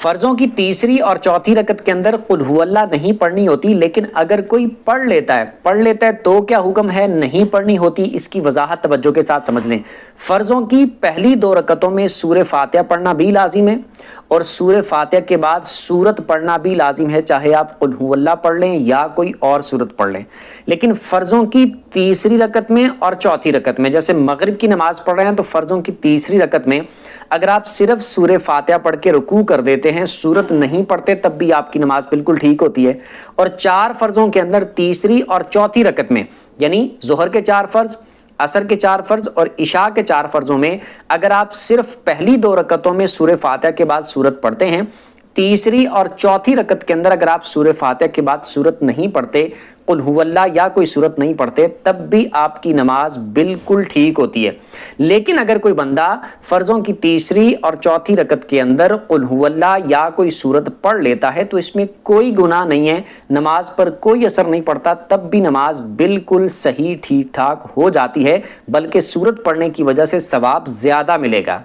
فرضوں کی تیسری اور چوتھی رکعت کے اندر قل ہو اللہ نہیں پڑھنی ہوتی، لیکن اگر کوئی پڑھ لیتا ہے تو کیا حکم ہے؟ نہیں پڑھنی ہوتی۔ اس کی وضاحت توجہ کے ساتھ سمجھ لیں۔ فرضوں کی پہلی 2 رکعتوں میں سورہ فاتحہ پڑھنا بھی لازم ہے اور سورہ فاتحہ کے بعد سورت پڑھنا بھی لازم ہے، چاہے آپ قل ہو اللہ پڑھ لیں یا کوئی اور سورت پڑھ لیں۔ لیکن فرضوں کی تیسری رکعت میں اور چوتھی رکعت میں، جیسے مغرب کی نماز پڑھ رہے ہیں تو فرضوں کی تیسری رکعت میں اگر آپ صرف سورہ فاتحہ پڑھ کے رکوع کر دیتے ہیں، سورت نہیں پڑھتے، تب بھی آپ کی نماز بالکل ٹھیک ہوتی ہے۔ اور 4 فرضوں کے اندر تیسری اور چوتھی رکعت میں، یعنی ظہر کے 4 فرض، عصر کے 4 فرض اور عشاء کے 4 فرضوں میں اگر آپ صرف پہلی 2 رکعتوں میں سورہ فاتحہ کے بعد سورت پڑھتے ہیں، تیسری اور چوتھی رکعت کے اندر اگر آپ سورہ فاتحہ کے بعد سورت نہیں پڑھتے، قل ہو اللہ یا کوئی سورت نہیں پڑھتے، تب بھی آپ کی نماز بالکل ٹھیک ہوتی ہے۔ لیکن اگر کوئی بندہ فرضوں کی تیسری اور چوتھی رکعت کے اندر قل ہو اللہ یا کوئی سورت پڑھ لیتا ہے تو اس میں کوئی گناہ نہیں ہے، نماز پر کوئی اثر نہیں پڑتا، تب بھی نماز بالکل صحیح ٹھیک ٹھاک ہو جاتی ہے، بلکہ سورت پڑھنے کی وجہ سے ثواب زیادہ ملے گا۔